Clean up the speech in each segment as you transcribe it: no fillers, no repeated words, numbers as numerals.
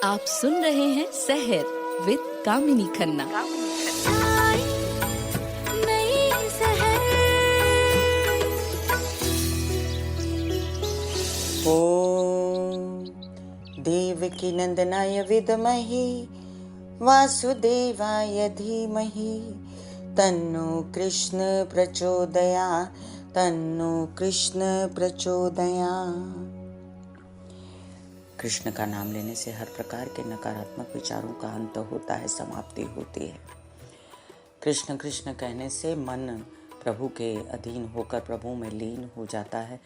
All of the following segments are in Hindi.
आप सुन रहे हैं सहर विद कामिनी खन्ना। ओम देवकी नंदनाय विद्महे वासुदेवाय धीमहि तन्नो कृष्ण प्रचोदयात्। कृष्ण का नाम लेने से हर प्रकार के नकारात्मक विचारों का अंत होता है, समाप्ति होती है। कृष्ण कृष्ण कहने से मन प्रभु के अधीन होकर प्रभु में लीन हो जाता है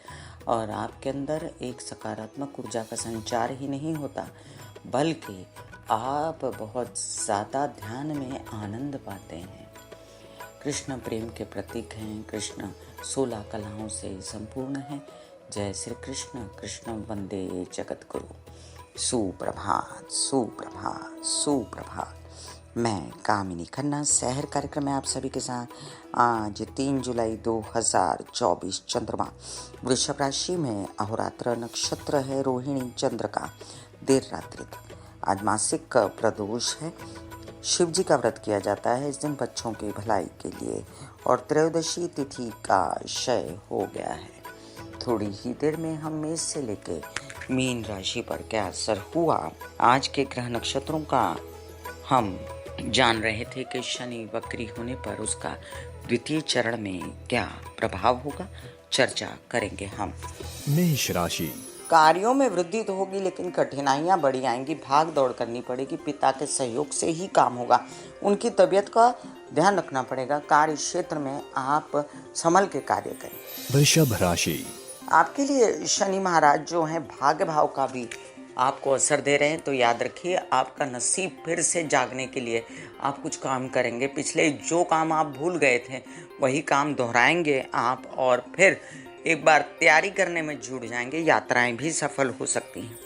और आपके अंदर एक सकारात्मक ऊर्जा का संचार ही नहीं होता, बल्कि आप बहुत ज़्यादा ध्यान में आनंद पाते हैं। कृष्ण प्रेम के प्रतीक हैं। कृष्ण 16 कलाओं से संपूर्ण हैं। जय श्री कृष्ण। कृष्ण वंदे जगत गुरु। सुप्रभात सुप्रभात सुप्रभात। मैं कामिनी खन्ना सहर कार्यक्रम में आप सभी के साथ आज 3 जुलाई 2024 चंद्रमा वृषभ राशि में अहोरात्र नक्षत्र है रोहिणी चंद्र का देर रात्रि तक। आज मासिक प्रदोष है। शिव जी का व्रत किया जाता है इस दिन बच्चों की भलाई के लिए और त्रयोदशी तिथि का क्षय हो गया है। थोड़ी ही देर में हम मेष से लेके मीन राशि पर क्या असर हुआ आज के ग्रह नक्षत्रों का हम जान रहे थे कि शनि वक्री होने पर उसका द्वितीय चरण में क्या प्रभाव होगा, चर्चा करेंगे हम। मेष राशि। कार्यों में वृद्धि तो होगी लेकिन कठिनाइयां बड़ी आएंगी, भाग दौड़ करनी पड़ेगी। पिता के सहयोग से ही काम होगा, उनकी तबीयत का ध्यान रखना पड़ेगा। कार्य क्षेत्र में आप संभल के कार्य करें। वृषभ राशि। आपके लिए शनि महाराज जो हैं भाग्य भाव का भी आपको असर दे रहे हैं, तो याद रखिए आपका नसीब फिर से जागने के लिए आप कुछ काम करेंगे। पिछले जो काम आप भूल गए थे वही काम दोहराएंगे आप और फिर एक बार तैयारी करने में जुट जाएंगे। यात्राएं भी सफल हो सकती हैं।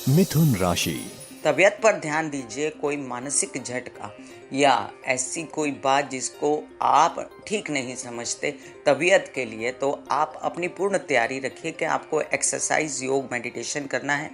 मिथुन राशि। तबीयत पर ध्यान दीजिए। कोई मानसिक झटका या ऐसी कोई बात जिसको आप ठीक नहीं समझते तबीयत के लिए, तो आप अपनी पूर्ण तैयारी रखिए कि आपको एक्सरसाइज, योग, मेडिटेशन करना है।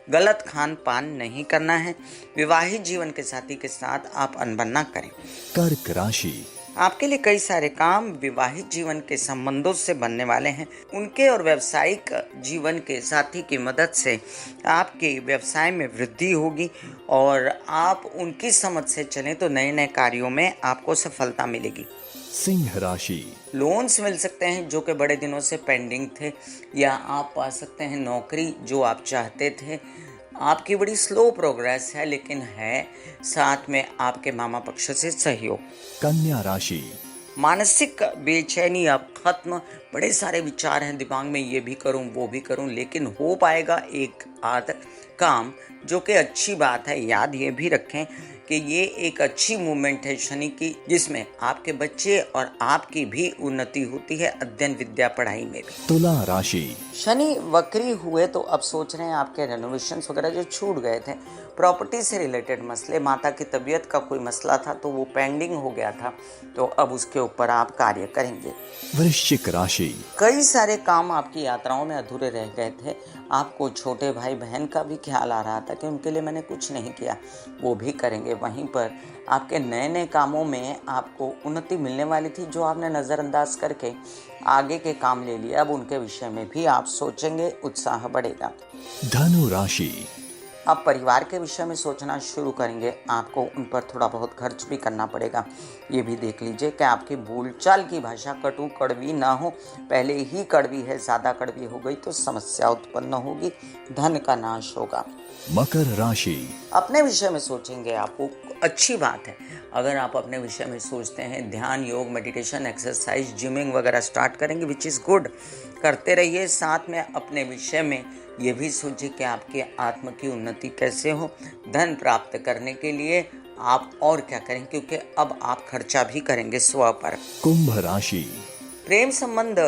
गलत खान पान नहीं करना है। विवाहित जीवन के साथी के साथ आप अनबन ना करें। कर्क राशि। आपके लिए कई सारे काम विवाहित जीवन के संबंधों से बनने वाले हैं। उनके और व्यावसायिक जीवन के साथी की मदद से आपके व्यवसाय में वृद्धि होगी और आप उनकी समझ से चलें तो नए नए कार्यों में आपको सफलता मिलेगी। सिंह राशि। लोन्स मिल सकते हैं जो कि बड़े दिनों से पेंडिंग थे, या आप पा सकते हैं नौकरी जो आप चाहते थे। आपकी बड़ी स्लो प्रोग्रेस है लेकिन है, साथ में आपके मामा पक्ष से सहयोग। कन्या राशि। मानसिक बेचैनी अब खत्म। बड़े सारे विचार हैं दिमाग में, ये भी करूं वो भी करूं, लेकिन हो पाएगा एक आध काम, जो कि अच्छी बात है। याद ये भी रखें कि ये एक अच्छी मूवमेंट है शनि की, जिसमें आपके बच्चे और आपकी भी उन्नति होती है अध्ययन, विद्या, पढ़ाई में भी। तुला राशि। शनि वक्री हुए तो अब सोच रहे हैं आपके रेनोवेशंस वगैरह जो छूट गए थे, प्रॉपर्टी से रिलेटेड मसले, माता की तबीयत का कोई मसला था तो वो पेंडिंग हो गया था, तो अब उसके ऊपर आप कार्य करेंगे। वृश्चिक राशि। कई सारे काम आपकी यात्राओं में अधूरे रह गए थे। आपको छोटे भाई बहन का भी ख्याल आ रहा था कि उनके लिए मैंने कुछ नहीं किया, वो भी करेंगे। वहीं पर आपके नए नए कामों में आपको उन्नति मिलने वाली थी जो आपने नज़रअंदाज करके आगे के काम ले लिए, अब उनके विषय में भी आप सोचेंगे, उत्साह बढ़ेगा। धनु राशि। अब परिवार के विषय में सोचना शुरू करेंगे। आपको उन पर थोड़ा बहुत खर्च भी करना पड़ेगा। ये भी देख लीजिए कि आपकी बोलचाल की भाषा कटु कड़वी ना हो। पहले ही कड़वी है, ज़्यादा कड़वी हो गई तो समस्या उत्पन्न होगी, धन का नाश होगा। मकर राशि। अपने विषय में सोचेंगे, आपको अच्छी बात है। अगर आप अपने विषय में सोचते हैं, ध्यान, योग, मेडिटेशन, एक्सरसाइज, जिमिंग वगैरह स्टार्ट करेंगे, विच इज़ गुड, करते रहिए। साथ में अपने विषय में ये भी सोचिए कि आपके आत्म की उन्नति कैसे हो। धन प्राप्त करने के लिए आप और क्या करें, क्योंकि अब आप खर्चा भी करेंगे स्व पर। कुंभ राशि। प्रेम संबंध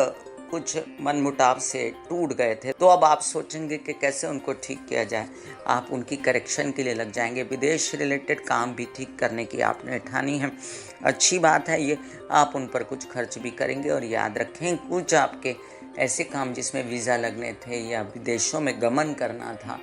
कुछ मनमुटाव से टूट गए थे, तो अब आप सोचेंगे कि कैसे उनको ठीक किया जाए। आप उनकी करेक्शन के लिए लग जाएंगे। विदेश रिलेटेड काम भी ठीक करने की आपने ठानी है, अच्छी बात है ये। आप उन पर कुछ खर्च भी करेंगे और याद रखें कुछ आपके ऐसे काम जिसमें वीज़ा लगने थे या विदेशों में गमन करना था,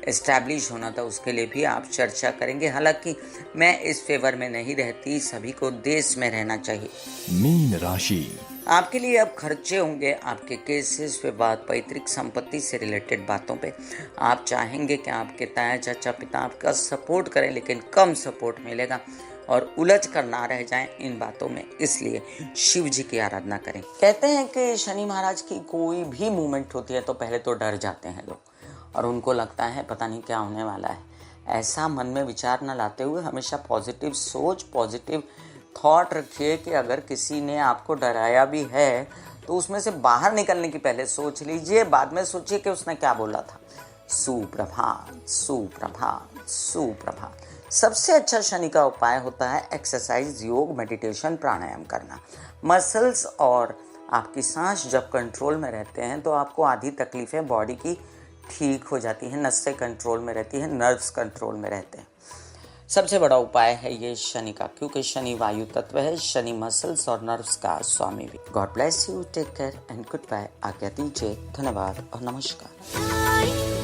इस्टेब्लिश होना था, उसके लिए भी आप चर्चा करेंगे। हालांकि मैं इस फेवर में नहीं रहती, सभी को देश में रहना चाहिए। मीन राशि। आपके लिए अब खर्चे होंगे, आपके केसेस, विवाद, पैतृक संपत्ति से रिलेटेड बातों पे आप चाहेंगे कि आपके ताया चाचा पिता आपका सपोर्ट करें, लेकिन कम सपोर्ट मिलेगा और उलझ कर ना रह जाएं इन बातों में, इसलिए शिव जी की आराधना करें। कहते हैं कि शनि महाराज की कोई भी मूवमेंट होती है तो पहले तो डर जाते हैं लोग और उनको लगता है पता नहीं क्या होने वाला है। ऐसा मन में विचार न लाते हुए हमेशा पॉजिटिव सोच, पॉजिटिव थॉट रखिए कि अगर किसी ने आपको डराया भी है तो उसमें से बाहर निकलने की पहले सोच लीजिए, बाद में सोचिए कि उसने क्या बोला था। सुप्रभात, सुप्रभात, सुप्रभात। सबसे अच्छा शनि का उपाय होता है एक्सरसाइज, योग, मेडिटेशन, प्राणायाम करना। मसल्स और आपकी सांस जब कंट्रोल में रहते हैं तो आपको आधी तकलीफें बॉडी की ठीक हो जाती हैं, नसें कंट्रोल में रहती हैं, नर्व्स कंट्रोल में रहते हैं। सबसे बड़ा उपाय है ये शनि का, क्योंकि शनि वायु तत्व है, शनि मसल्स और नर्व्स का स्वामी भी। God bless you, take care and goodbye. आज्ञा दीजिए, धन्यवाद और नमस्कार।